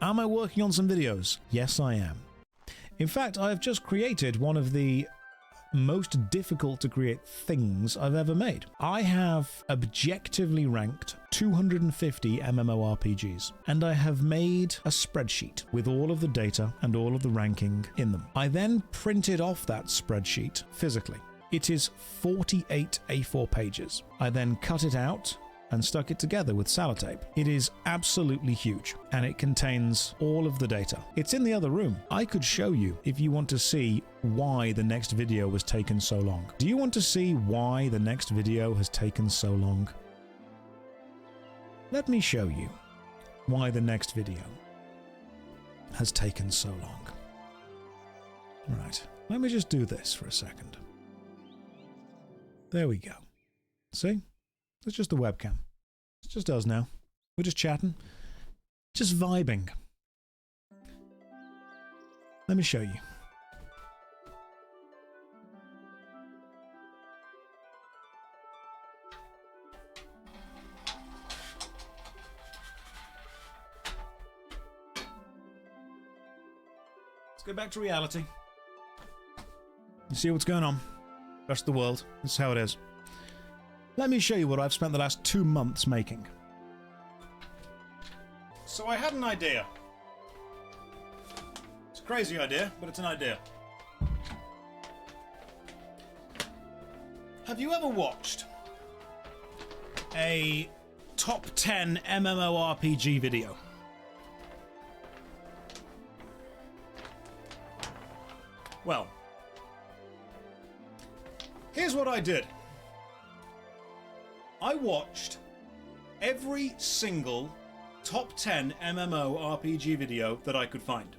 Am I working on some videos? Yes, I am. In fact, I have just created one of the most difficult to create things I've ever made. I have objectively ranked 250 MMORPGs, and I have made a spreadsheet with all of the data and all of the ranking in them. I then printed off that spreadsheet physically. It is 48 A4 pages. I then cut it out and stuck it together with sellotape. It is absolutely huge, and it contains all of the data. It's in the other room. I could show you if you want to see why the next video was taken so long. Do you want to see why the next video has taken so long? Let me show you why the next video has taken so long. Right, let me just do this for a second. There we go. See? It's just the webcam. It's just us now. We're just chatting. Just vibing. Let me show you. Let's go back to reality. You see what's going on? Rest of the world. This is how it is. Let me show you what I've spent the last 2 months making. So I had an idea. It's a crazy idea, but it's an idea. Have you ever watched a top 10 MMORPG video? Well, here's what I did. I watched every single top 10 MMORPG video that I could find.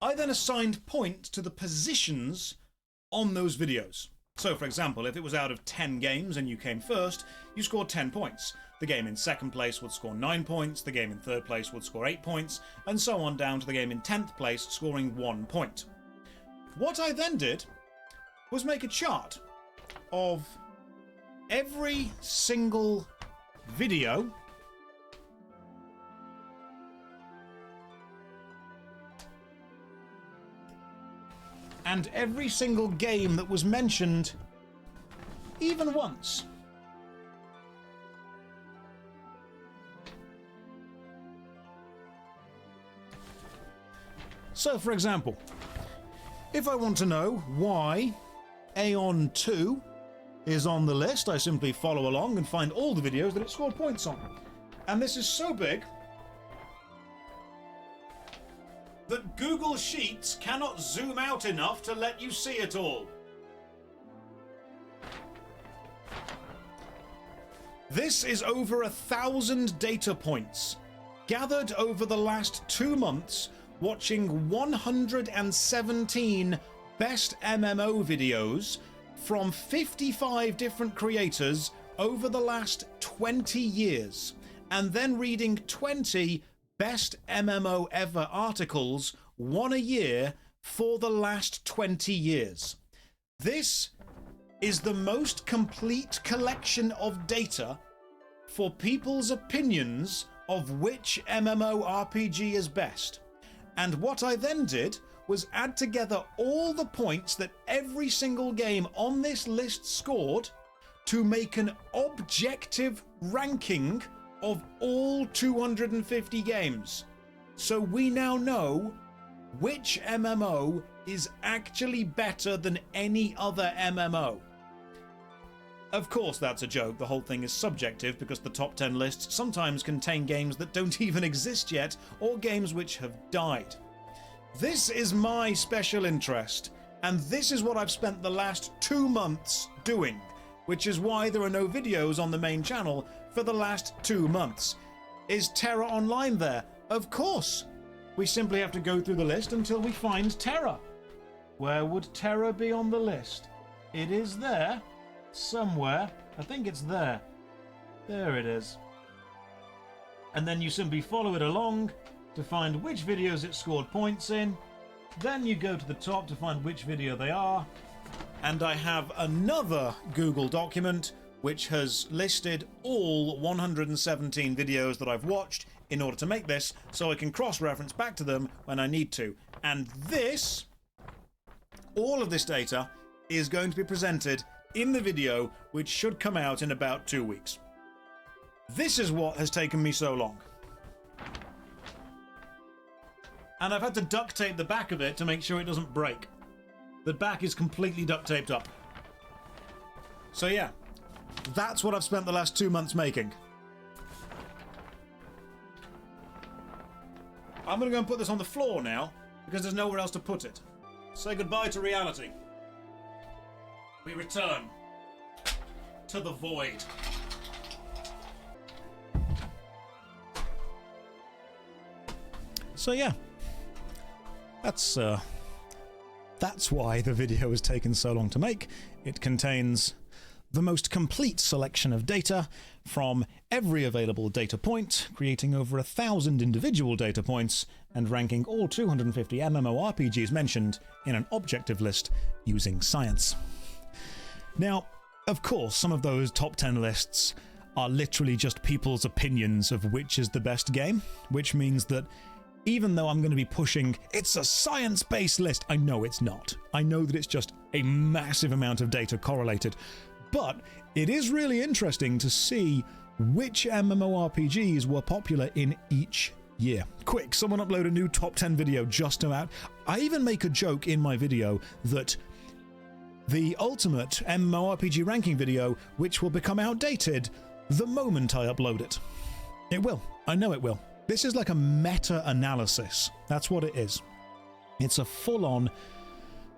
I then assigned points to the positions on those videos. So, for example, if it was out of 10 games and you came first, you scored 10 points. The game in second place would score 9 points, the game in third place would score 8 points, and so on down to the game in 10th place scoring 1 point. What I then did was make a chart of every single video and every single game that was mentioned even once. So, for example, if I want to know why Aeon 2 is on the list, I simply follow along and find all the videos that it scored points on. And this is so big that Google Sheets cannot zoom out enough to let you see it all. This is over 1,000 data points gathered over the last 2 months watching 117 best MMO videos from 55 different creators over the last 20 years, and then reading 20 best MMO ever articles, 1 a year, for the last 20 years. This is the most complete collection of data for people's opinions of which MMORPG is best. And what I then did was add together all the points that every single game on this list scored to make an objective ranking of all 250 games. So we now know which MMO is actually better than any other MMO. Of course that's a joke, the whole thing is subjective because the top 10 lists sometimes contain games that don't even exist yet or games which have died. This is my special interest, and this is what I've spent the last 2 months doing, which is why there are no videos on the main channel for the last 2 months. Is Terra Online there? Of course! We simply have to go through the list until we find Terra. Where would Terra be on the list? It is there, somewhere. I think it's there. There it is. And then you simply follow it along to find which videos it scored points in. Then you go to the top to find which video they are. And I have another Google document which has listed all 117 videos that I've watched in order to make this, so I can cross-reference back to them when I need to. And this, all of this data, is going to be presented in the video, which should come out in about 2 weeks. This is what has taken me so long. And I've had to duct tape the back of it to make sure it doesn't break. The back is completely duct taped up. So yeah, that's what I've spent the last 2 months making. I'm going to go and put this on the floor now, because there's nowhere else to put it. Say goodbye to reality. We return to the void. So yeah, that's why the video has taken so long to make. It contains the most complete selection of data from every available data point, creating over 1,000 individual data points, and ranking all 250 MMORPGs mentioned in an objective list using science. Now, of course, some of those top 10 lists are literally just people's opinions of which is the best game, which means that even though I'm going to be pushing, it's a science-based list, I know it's not. I know that it's just a massive amount of data correlated. But it is really interesting to see which MMORPGs were popular in each year. Quick, someone upload a new top 10 video just about. I even make a joke in my video that the ultimate MMORPG ranking video, which will become outdated the moment I upload it. It will. I know it will. This is like a meta-analysis. That's what it is. It's a full-on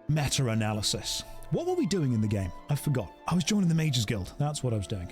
meta-analysis. What were we doing in the game? I forgot. I was joining the Mages Guild. That's what I was doing.